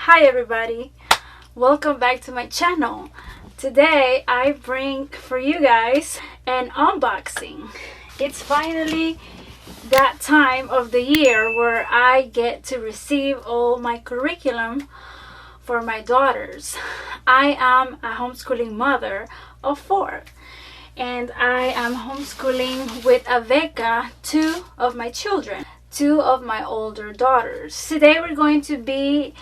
Hi everybody, welcome back to my channel. Today I bring for you guys an unboxing. It's finally that time of the year where I get to receive all my curriculum for my daughters. I am a homeschooling mother of 4 and I am homeschooling with ABEKA 2 of my children, 2 of my older daughters. Today we're going to be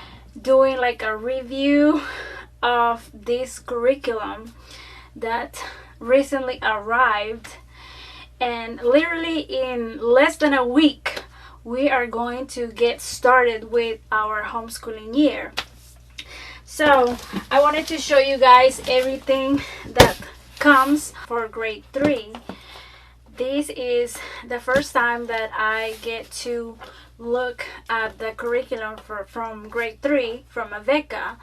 doing like a review of this curriculum that recently arrived, and literally in less than a week we are going to get started with our homeschooling year. So I wanted to show you guys everything that comes for grade 3. This is the first time that I get to look at the curriculum from grade 3 from ABEKA,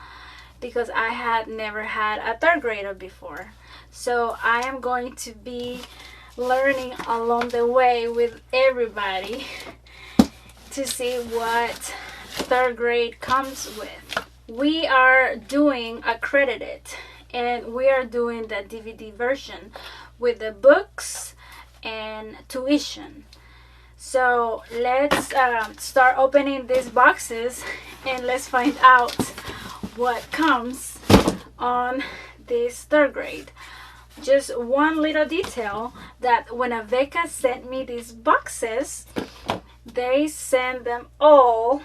because I had never had a third grader before. So I am going to be learning along the way with everybody to see what third grade comes with. We are doing accredited, and we are doing the DVD version with the books and tuition. So let's start opening these boxes and let's find out what comes on this third grade. Just one little detail, that when ABEKA sent me these boxes, they send them all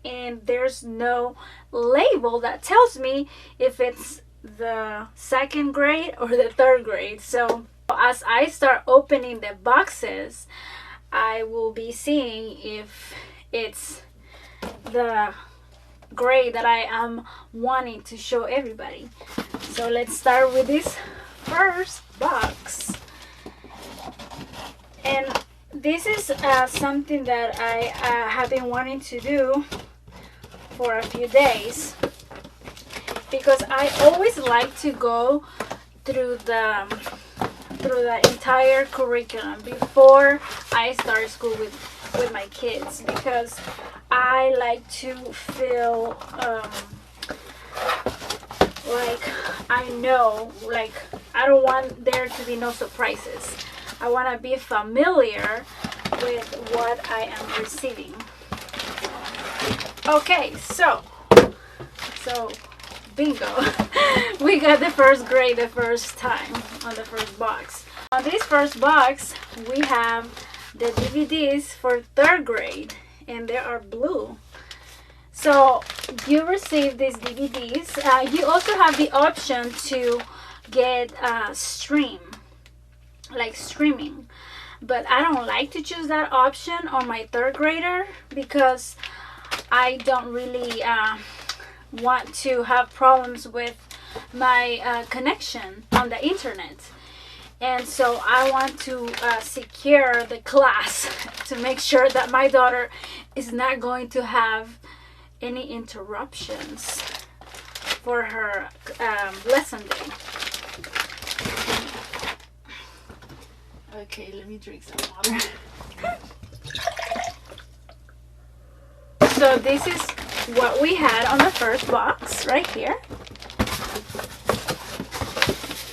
and there's no label that tells me if it's the second grade or the third grade. So as I start opening the boxes, I will be seeing if it's the grade that I am wanting to show everybody. So let's start with this first box. And this is something that I have been wanting to do for a few days, because I always like to go through the entire curriculum before I start school with my kids, because I like to feel like I know, like I don't want there to be no surprises. I want to be familiar with what I am receiving. Okay, so bingo. We got the first grade the first time on the first box. On this first box, we have the DVDs for third grade, and they are blue. So you receive these DVDs. You also have the option to get streaming, but I don't like to choose that option on my third grader, because I don't really want to have problems with my connection on the internet, and so I want to secure the class to make sure that my daughter is not going to have any interruptions for her lesson day. Okay, let me drink some water. So this is what we had on the first box right here.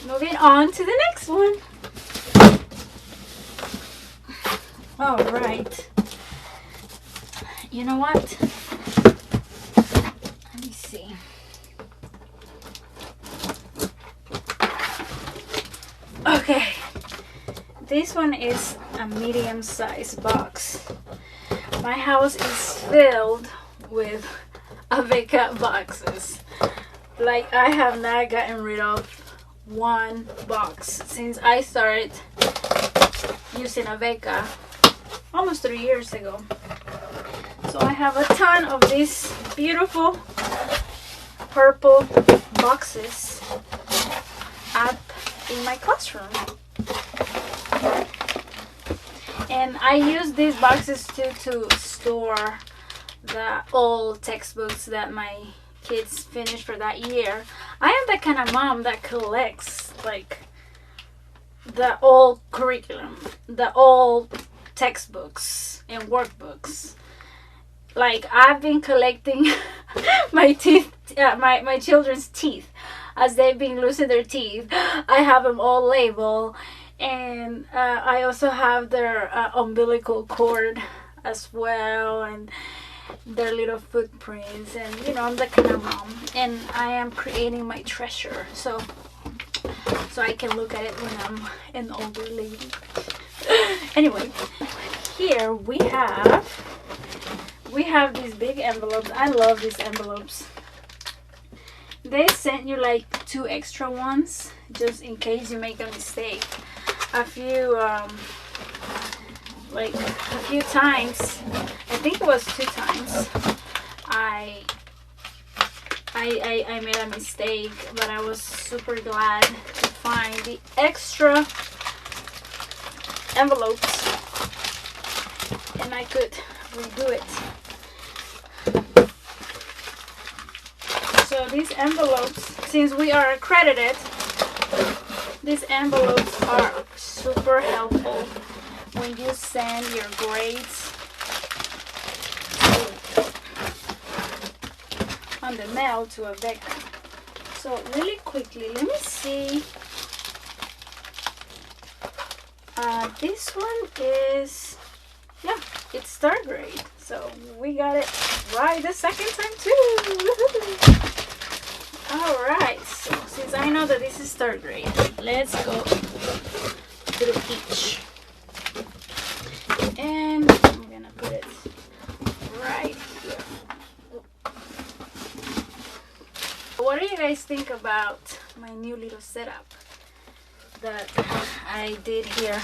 Moving on to the next one. All right. You know what? Let me see. Okay. This one is a medium-sized box. My house is filled with ABEKA boxes. Like, I have not gotten rid of one box since I started using ABEKA almost 3 years ago. So I have a ton of these beautiful purple boxes up in my classroom. And I use these boxes to store the old textbooks that my kids finished for that year. I am the kind of mom that collects like the old curriculum, the old textbooks and workbooks. Like, I've been collecting my teeth my children's teeth, as they've been losing their teeth. I have them all labeled, and I also have their umbilical cord as well, and their little footprints. And you know, I'm the kind of mom, and I am creating my treasure, so I can look at it when I'm an older lady. Anyway, here we have these big envelopes. I love these envelopes. They sent you like 2 extra ones just in case you make a mistake. A few times, I think it was 2 times, I made a mistake, but I was super glad to find the extra envelopes, and I could redo it. So these envelopes, since we are accredited, these envelopes are super helpful when you send your grades on the mail to ABEKA. So really quickly, let me see. This one is, yeah, it's 3rd grade. So we got it right the second time too. Alright, so since I know that this is 3rd grade, let's go through each. And I'm gonna put it right here. What do you guys think about my new little setup that I did here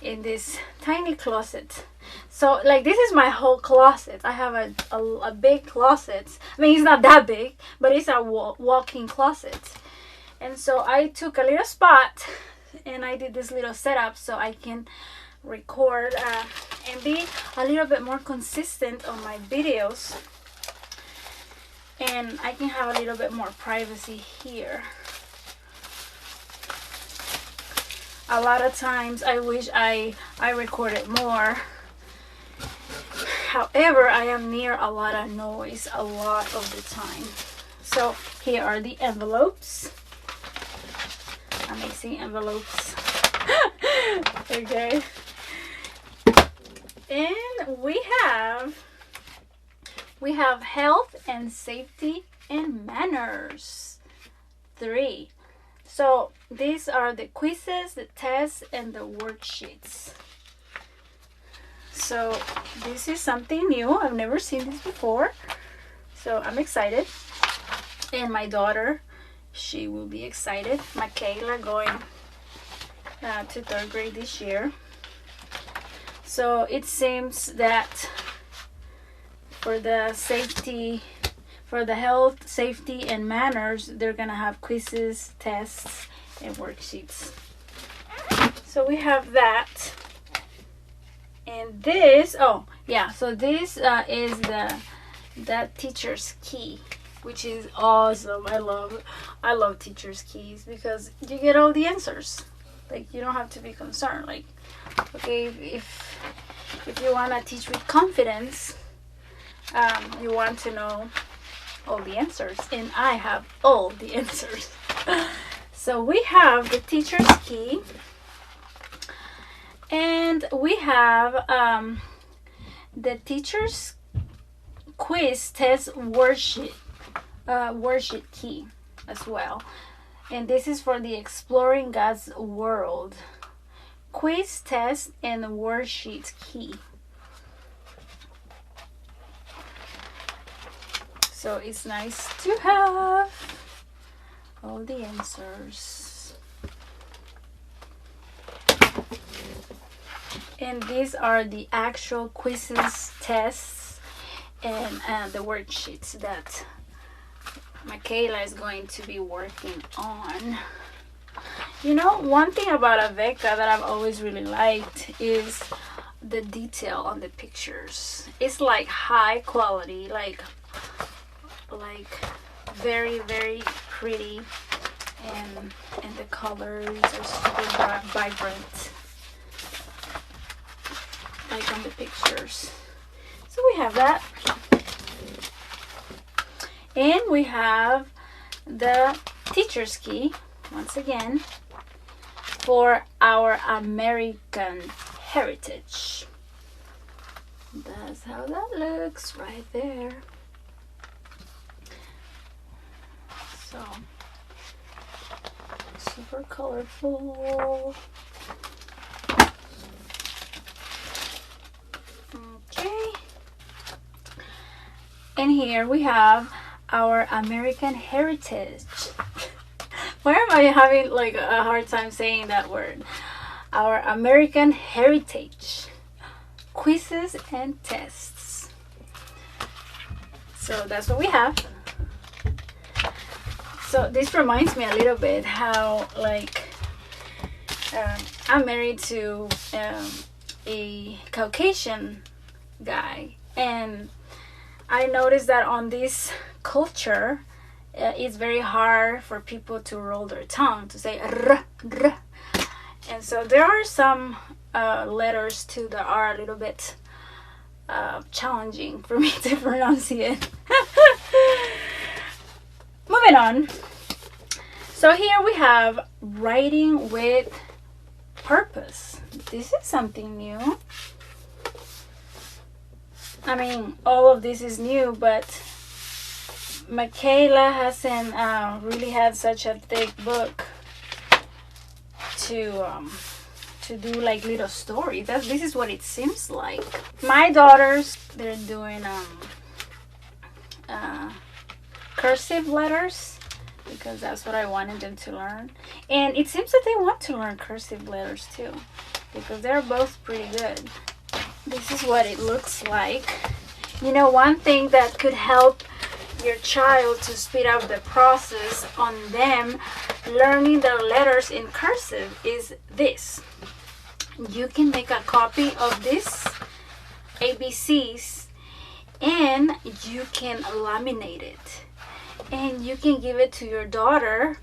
in this tiny closet? So like, this is my whole closet. I have a big closet. I mean, it's not that big, but it's a walk-in closet. And so I took a little spot and I did this little setup so I can record and be a little bit more consistent on my videos, and I can have a little bit more privacy here. A lot of times I wish I recorded more. However, I am near a lot of noise a lot of the time. So here are the envelopes. Amazing envelopes. Okay. And we have health and safety and manners 3. So these are the quizzes, the tests, and the worksheets. So this is something new. I've never seen this before, so I'm excited. And my daughter, she will be excited. Michaela, going to 3rd grade this year. So it seems that for the safety, for the health, safety, and manners, they're gonna have quizzes, tests, and worksheets. So we have that. And this, oh yeah, so this is that teacher's key, which is awesome. I love teacher's keys because you get all the answers. Like, you don't have to be concerned. Like, okay, if you want to teach with confidence, you want to know all the answers, and I have all the answers. So we have the teacher's key, and we have the teacher's quiz test worksheet key as well. And this is for the Exploring God's World quiz test and worksheet key. So it's nice to have all the answers. And these are the actual quizzes, tests, and the worksheets that Michaela is going to be working on. You know, one thing about ABEKA that I've always really liked is the detail on the pictures. It's like high quality, like very, very pretty, and the colors are super vibrant, like on the pictures. So we have that. And we have the teacher's key, once again, for our American heritage. That's how that looks right there. So, super colorful. Okay. And here we have our American heritage. Why am I having like a hard time saying that word? Our American heritage. Quizzes and tests. So that's what we have. So this reminds me a little bit how like I'm married to a Caucasian guy, and I noticed that on this culture it's very hard for people to roll their tongue, to say r, r. And so there are some letters too that are a little bit challenging for me to pronounce it. Moving on. So here we have writing with purpose. This is something new. I mean, all of this is new, but Michaela hasn't really had such a thick book to do like little stories. This is what it seems like. My daughters, they're doing cursive letters because that's what I wanted them to learn, and it seems that they want to learn cursive letters too because they're both pretty good. This is what it looks like. You know, one thing that could help your child to speed up the process on them learning their letters in cursive is this. You can make a copy of this ABCs and you can laminate it, and you can give it to your daughter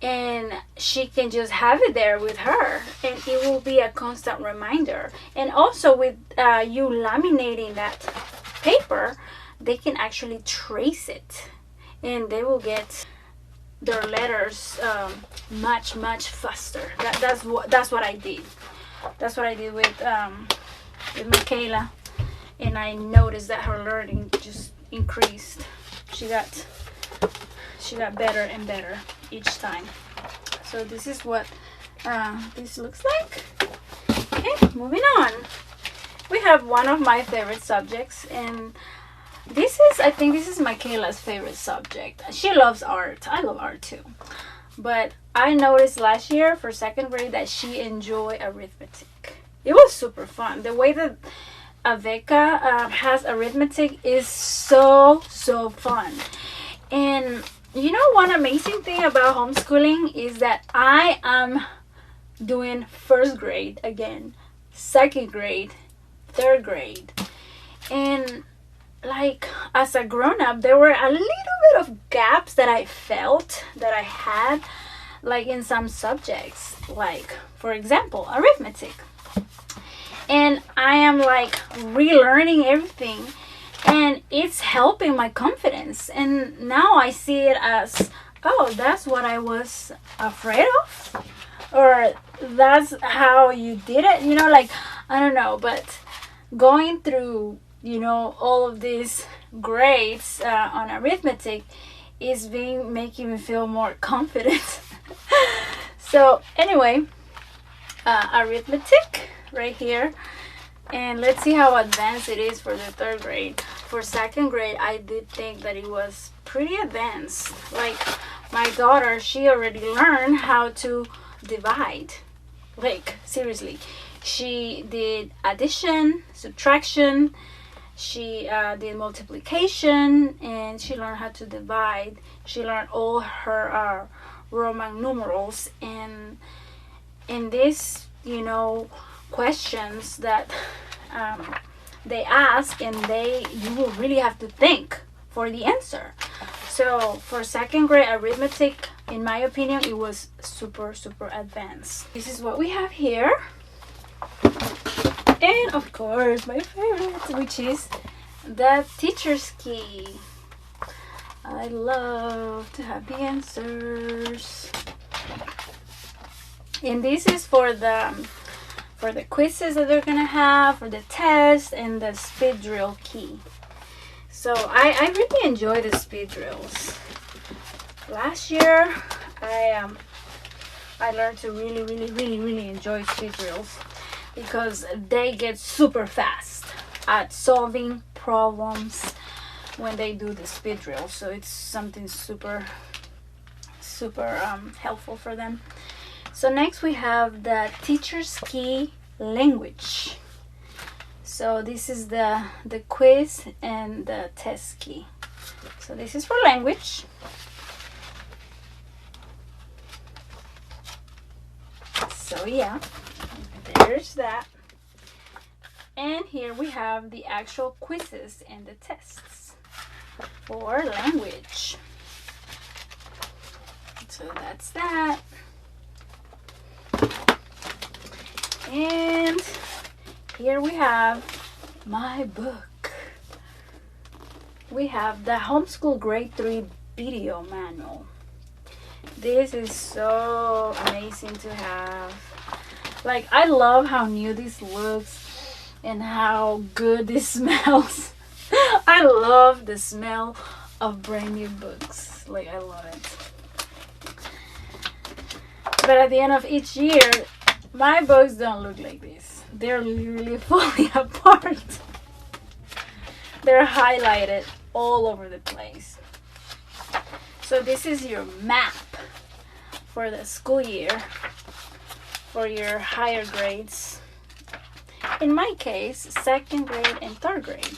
and she can just have it there with her, and it will be a constant reminder. And also with you laminating that paper, they can actually trace it and they will get their letters much faster. That's what I did. That's what I did with Michaela, and I noticed that her learning just increased. She got better and better each time. So this is what this looks like. Okay, moving on. We have one of my favorite subjects, and I think this is Michaela's favorite subject. She loves art. I love art too. But I noticed last year for second grade that she enjoyed arithmetic. It was super fun. The way that ABEKA has arithmetic is so fun. And you know, one amazing thing about homeschooling is that I am doing first grade again, second grade, third grade. And like as a grown-up, there were a little bit of gaps that I felt that I had, like in some subjects, like for example arithmetic, and I am like relearning everything, and it's helping my confidence. And now I see it as, oh, that's what I was afraid of, or that's how you did it, you know, like I don't know. But going through, you know, all of these grades on arithmetic is making me feel more confident. So anyway, arithmetic right here, and let's see how advanced it is for the third grade. For second grade, I did think that it was pretty advanced. Like my daughter, she already learned how to divide. Like seriously, she did addition, subtraction, she did multiplication, and she learned how to divide. She learned all her Roman numerals, and in this, you know, questions that they ask, and you will really have to think for the answer. So for second grade arithmetic, in my opinion, it was super advanced. This is what we have here, and of course my favorite, which is the teacher's key. I love to have the answers. And this is for the quizzes that they're gonna have, for the test, and the speed drill key. So I really enjoy the speed drills. Last year I learned to really enjoy speed drills because they get super fast at solving problems when they do the speed drill. So it's something super helpful for them. So next we have the teacher's key language. So this is the quiz and the test key. So this is for language. So yeah, there's that. And here we have the actual quizzes and the tests for language. So that's that. And here we have my book. We have the Homeschool Grade 3 video manual. This is so amazing to have. Like, I love how new this looks and how good this smells. I love the smell of brand new books. Like, I love it. But at the end of each year, my books don't look like this. They're literally falling apart. They're highlighted all over the place. So this is your map for the school year for your higher grades. In my case, second grade and third grade.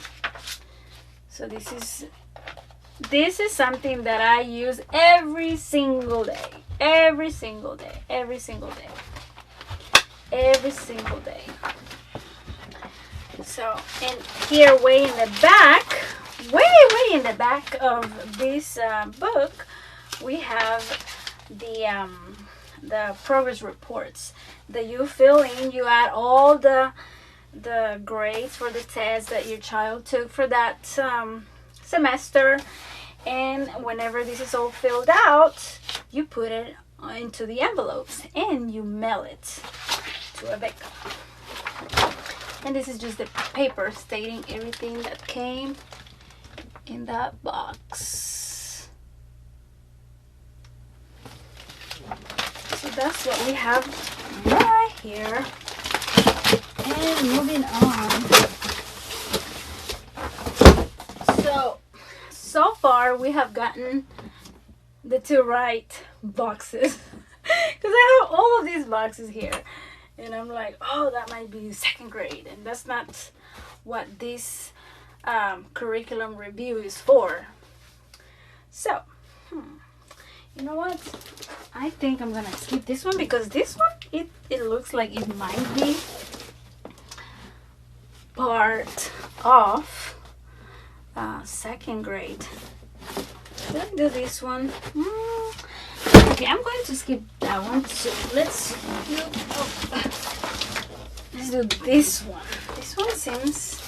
So this is something that I use every single day. Every single day. Every single day. Every single day. So, and here way in the back, way in the back of this book, we have the progress reports that you fill in. You add all the grades for the test that your child took for that semester, and whenever this is all filled out, you put it into the envelopes and you mail it to ABEKA. And this is just the paper stating everything that came in that box. So that's what we have right here. And moving on. So far we have gotten the two right boxes. Because I have all of these boxes here. And I'm like, oh, that might be second grade. And that's not what this curriculum review is for. So, you know what? I think I'm going to skip this one because this one, it looks like it might be part of second grade. Let's do this one. Okay, I'm going to skip that one. So let's do this one. This one seems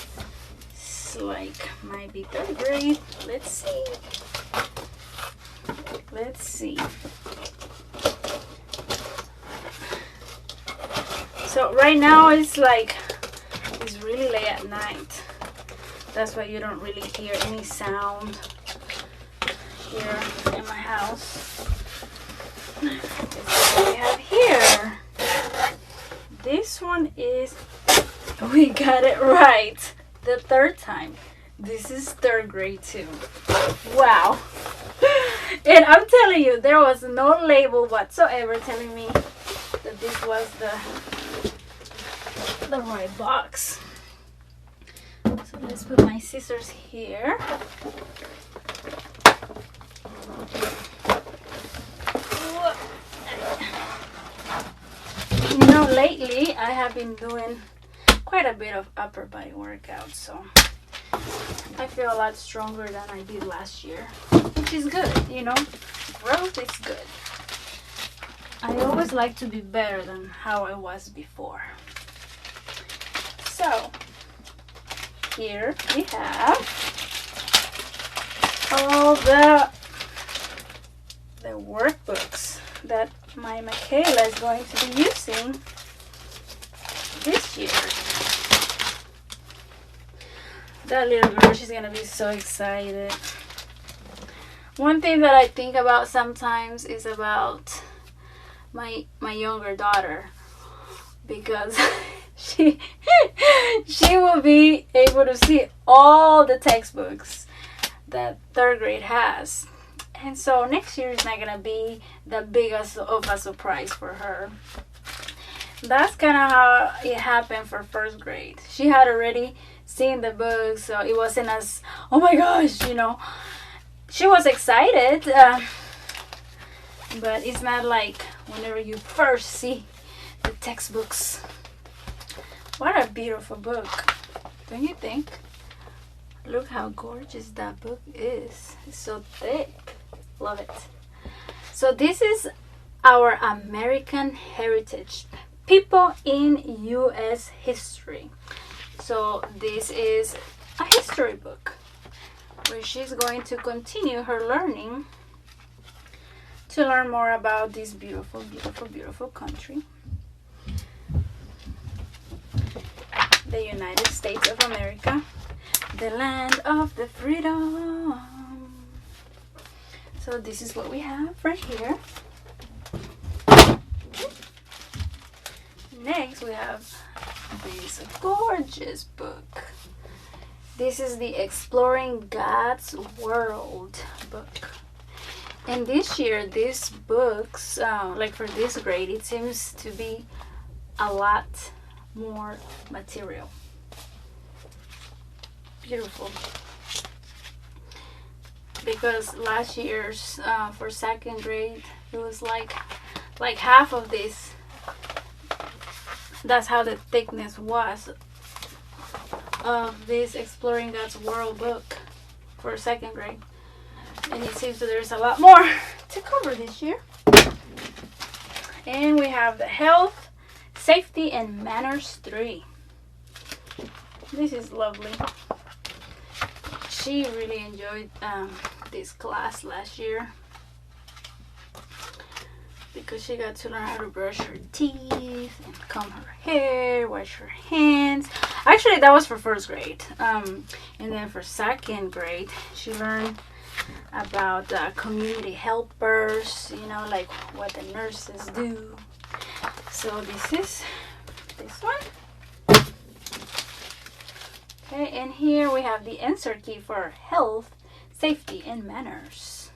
like might be third grade. Let's see. Let's see. So right now it's really late at night. That's why you don't really hear any sound here in my house. What we have here. This one is, we got it right the third time. This is third grade too. Wow. And I'm telling you, there was no label whatsoever telling me that this was the right box. So let's put my scissors here. You know, lately I have been doing quite a bit of upper body workouts, so I feel a lot stronger than I did last year, which is good, you know. Growth is good. I always like to be better than how I was before. So here we have all the workbooks that my Michaela is going to be using this year. That little girl, she's gonna be so excited. One thing that I think about sometimes is about my younger daughter, because she will be able to see all the textbooks that third grade has, and so next year is not gonna be the biggest of a surprise for her. That's kind of how it happened for first grade. She had already seen the books, so it wasn't as, oh my gosh, she was excited, but it's not like whenever you first see the textbooks. What a beautiful book, don't you think? Look how gorgeous that book is. It's so thick. Love it. So this is our American heritage, people in U.S. history. So this is a history book where she's going to continue her learning to learn more about this beautiful, beautiful, beautiful country, the United States of America, the land of the freedom. So this is what we have right here. Next we have this gorgeous book. This is the Exploring God's World book. And this year, these books, like for this grade, it seems to be a lot more material. Beautiful. Because last year's, for second grade, it was like half of this. That's how the thickness was of this Exploring God's World book for second grade. And it seems that there's a lot more to cover this year. And we have the Health, Safety, and Manners 3. This is lovely. She really enjoyed this class last year because she got to learn how to brush her teeth and comb her hair, wash her hands. Actually, that was for first grade. And then for second grade, she learned about community helpers, like what the nurses do. So this is this one. Okay, and here we have the answer key for health, safety, and manners.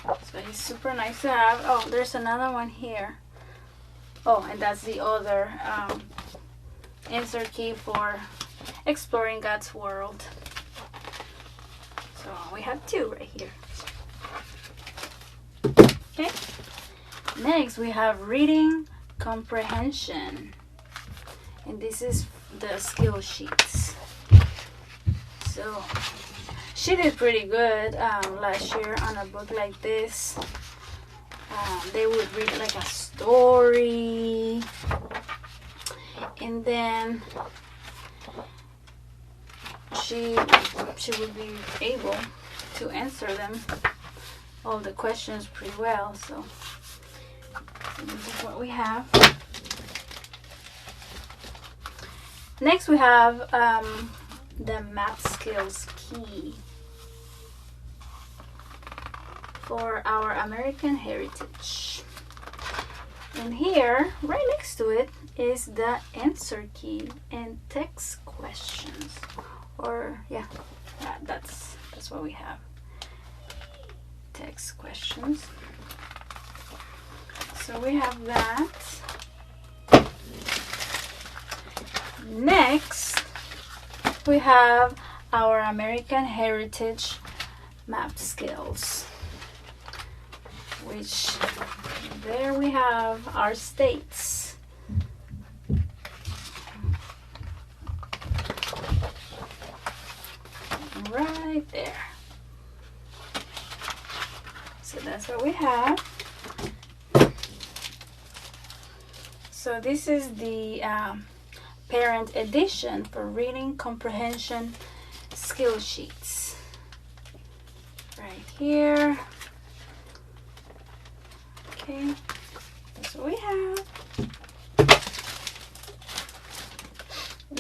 So it's super nice to have. Oh, there's another one here. Oh, and that's the other answer key for Exploring God's World. So we have two right here. Okay. Next we have reading comprehension. And this is the skill sheets. So she did pretty good last year on a book like this. They would read like a story, and then she would be able to answer them, all the questions, pretty well. So this is what we have. Next we have the math skills key for our American heritage. And here, right next to it, is the answer key and text questions. Or yeah, that's what we have. Text questions. So we have that. Next, we have our American heritage math skills, which there we have our states. Right there. So that's what we have. So this is the parent edition for reading comprehension skill sheets. right here. Okay, that's what we have.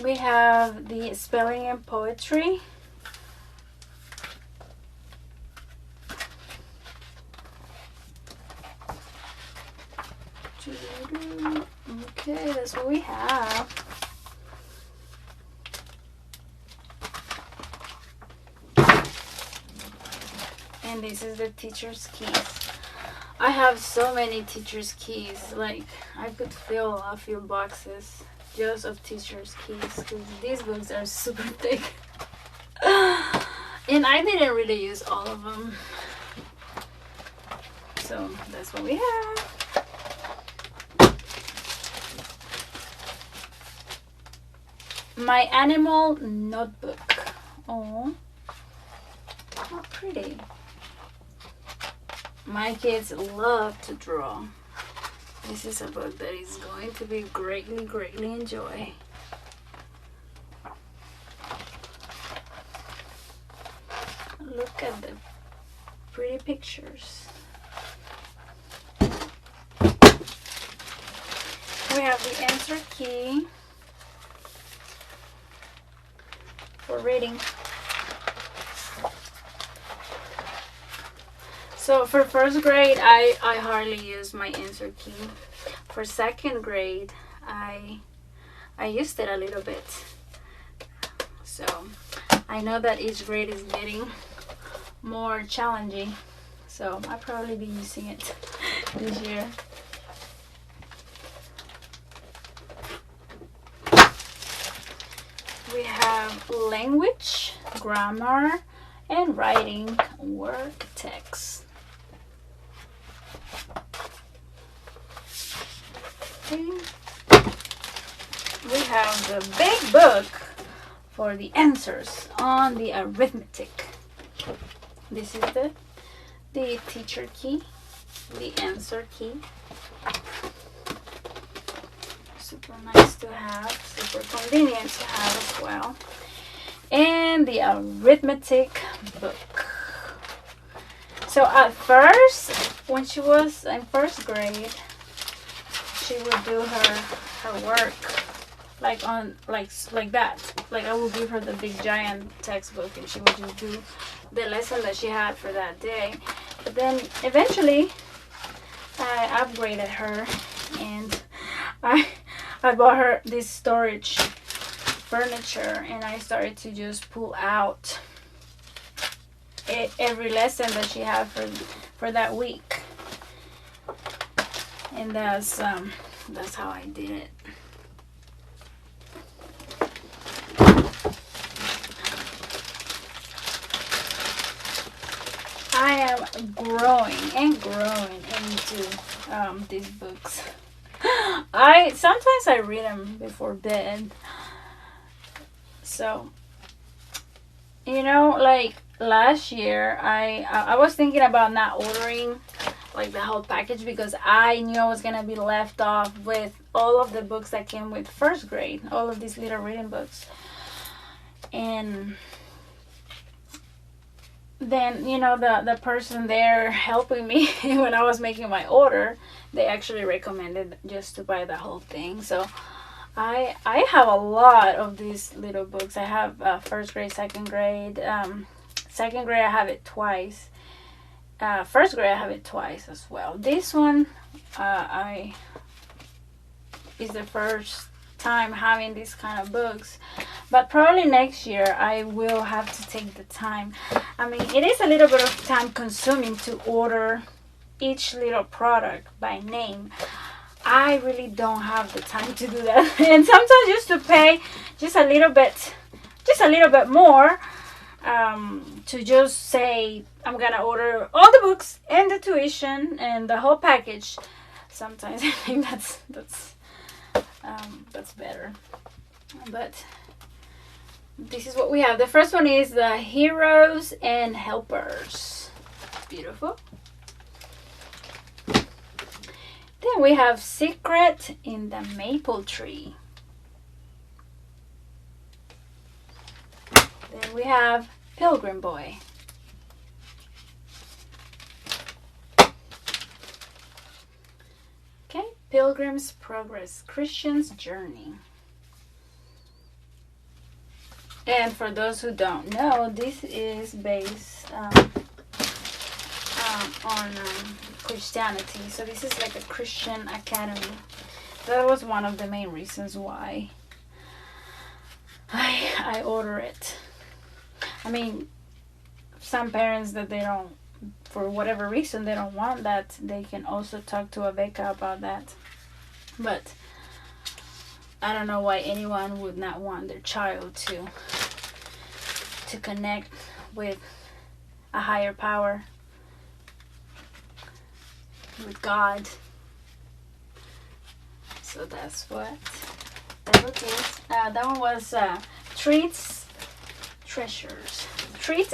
We have the spelling and poetry. Okay, that's what we have. And this is the teacher's keys. I have so many teacher's keys, like I could fill a few boxes just of teacher's keys because these books are super thick. And I didn't really use all of them. So that's what we have. My animal notebook. Oh, how pretty. My kids love to draw. This is a book that is going to be greatly enjoyed. Look at the pretty pictures. We have the answer key for reading. So for first grade, I hardly use my answer key. For second grade, I used it a little bit. So I know that each grade is getting more challenging. So I'll probably be using it this year. We have language, grammar, and writing work text. We have the big book for the answers on the arithmetic. This is the teacher key, the answer key. Super nice to have, super convenient to have as well. And the arithmetic book. So at first, when she was in first grade, she would do her work like that. Like I would give her the big giant textbook and she would just do the lesson that she had for that day. But then eventually I upgraded her and I bought her this storage furniture and I started to just pull out every lesson that she had for that week. And that's how I did it. I am growing into these books. Sometimes I read them before bed. So, like last year, I was thinking about not ordering like the whole package because I knew I was gonna be left off with all of the books that came with first grade, all of these little reading books. And then the person there helping me when I was making my order, they actually recommended just to buy the whole thing. So I have a lot of these little books. I have first grade, second grade. Second grade I have it twice. First grade I have it twice as well. This one is the first time having these kind of books, but probably next year I will have to take the time. I mean, it is a little bit of time consuming to order each little product by name. I really don't have the time to do that. And sometimes just to pay just a little bit more to just say I'm gonna order all the books and the tuition and the whole package. Sometimes I think that's better. But this is what we have. The first one is the Heroes and Helpers. Beautiful. Then we have Secret in the Maple Tree. Then we have Pilgrim Boy. Pilgrim's Progress, Christian's Journey. And for those who don't know, this is based on Christianity. So this is like a Christian academy. That was one of the main reasons why I order it. I mean, some parents that they don't, for whatever reason, they don't want that, they can also talk to ABEKA about that. But I don't know why anyone would not want their child to connect with a higher power, with God. So that's what that book is. That one was Treats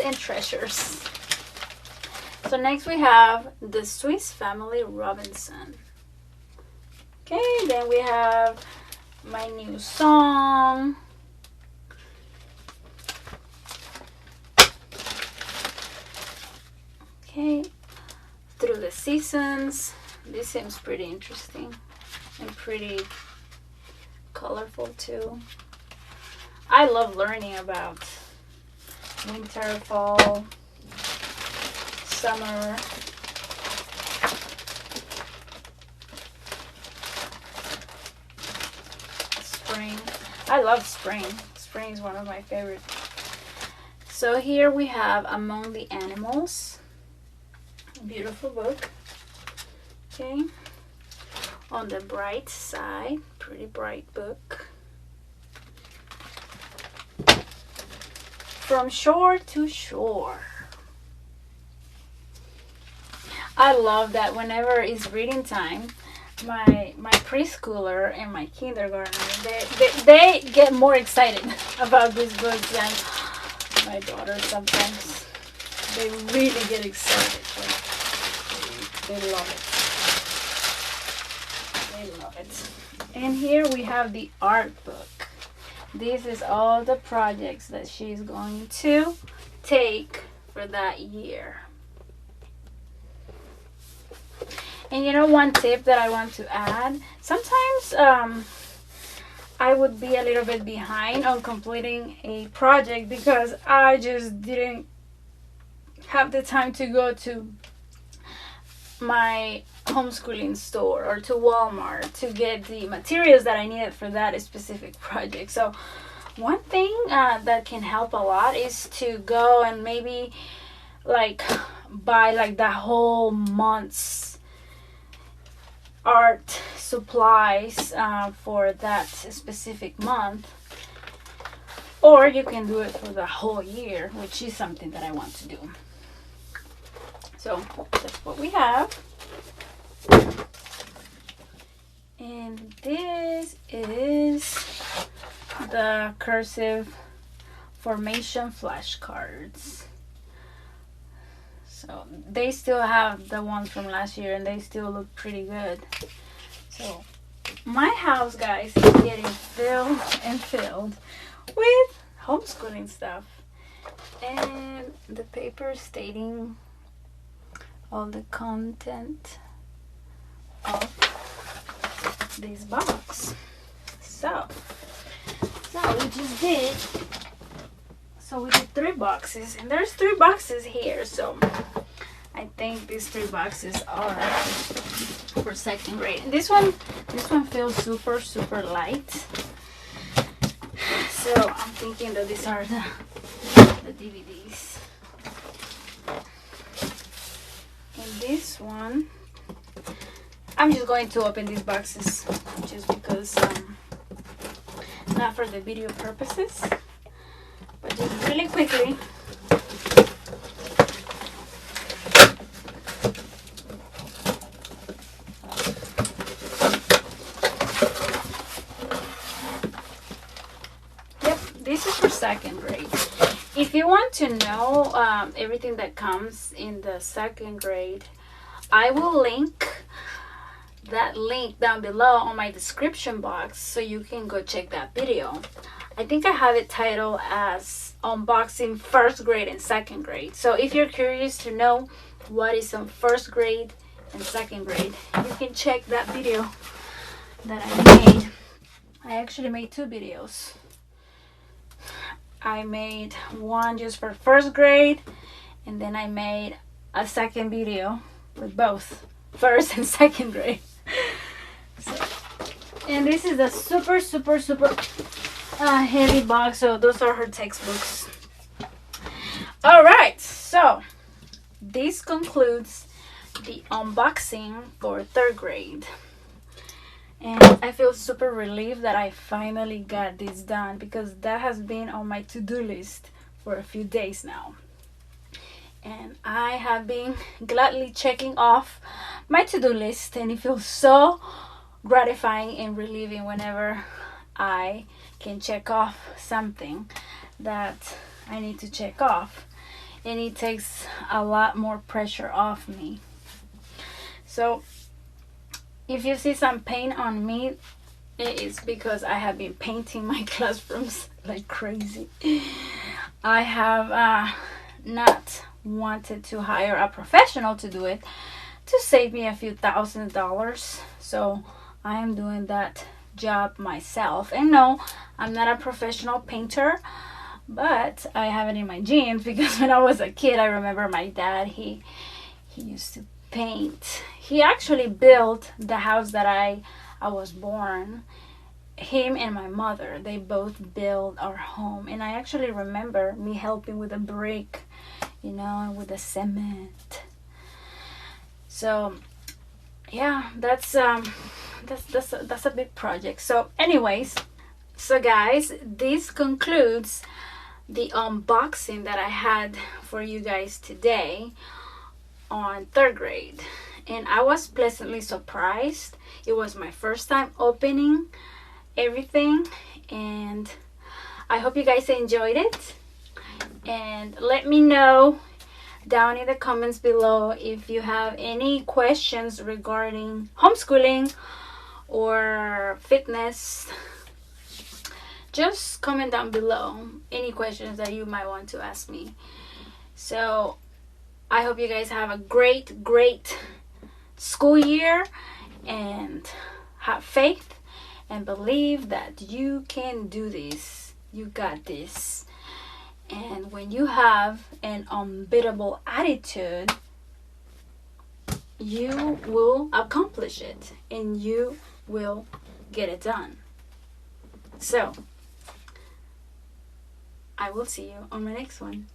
and Treasures. So next we have The Swiss Family Robinson. Okay, then we have My New Song. Okay, Through the Seasons. This seems pretty interesting and pretty colorful too. I love learning about winter, fall, summer. Spring. I love spring. Spring is one of my favorites. So here we have Among the Animals. Beautiful book. Okay. On the bright side, pretty bright book. From Shore to Shore. I love that whenever it's reading time, my preschooler and my kindergartner, they get more excited about these books than my daughter sometimes. They really get excited. They love it. They love it. And here we have the art book. This is all the projects that she's going to take for that year. And you know, one tip that I want to add, sometimes I would be a little bit behind on completing a project because I just didn't have the time to go to my homeschooling store or to Walmart to get the materials that I needed for that specific project. So one thing that can help a lot is to go and maybe like buy like the whole month's art supplies for that specific month, or you can do it for the whole year, which is something that I want to do. So that's what we have. And this is the cursive formation flashcards. So they still have the ones from last year and they still look pretty good. So my house, guys, is getting filled and filled with homeschooling stuff. And the paper stating all the content of this box. So we just did. So we did 3 boxes, and there's 3 boxes here. So I think these 3 boxes are for 2nd grade. And this one feels super light. So I'm thinking that these are the DVDs. And this one, I'm just going to open these boxes just because, not for the video purposes, but just really quickly. Yep, this is for 2nd grade. If you want to know everything that comes in the 2nd grade, I will link that link down below on my description box so you can go check that video. I think I have it titled as Unboxing 1st grade and 2nd grade. So if you're curious to know what is on 1st grade and 2nd grade, you can check that video that I made. I actually made 2 videos. I made one just for first grade, and then I made a second video with both first and second grade. So, and this is a super heavy box, so those are her textbooks. All right, so this concludes the unboxing for 3rd grade. And I feel super relieved that I finally got this done, because that has been on my to-do list for a few days now. And I have been gladly checking off my to-do list, and it feels so gratifying and relieving whenever I can check off something that I need to check off. And it takes a lot more pressure off me. So if you see some paint on me, it is because I have been painting my classrooms like crazy. I have not wanted to hire a professional to do it, to save me a few $1,000s. So I am doing that job myself. And no, I'm not a professional painter, but I have it in my genes, because when I was a kid, I remember my dad, he used to paint. He actually built the house that I was born. Him and my mother, they both built our home. And I actually remember me helping with the brick, you know, and with the cement. So yeah, that's a big project. So anyways, so guys, this concludes the unboxing that I had for you guys today on 3rd grade. And I was pleasantly surprised. It was my first time opening everything, and I hope you guys enjoyed it. And let me know down in the comments below if you have any questions regarding homeschooling or fitness. Just comment down below any questions that you might want to ask me. So I hope you guys have a great school year, and have faith and believe that you can do this. You got this. And when you have an unbeatable attitude, you will accomplish it, and you will get it done. So I will see you on my next one.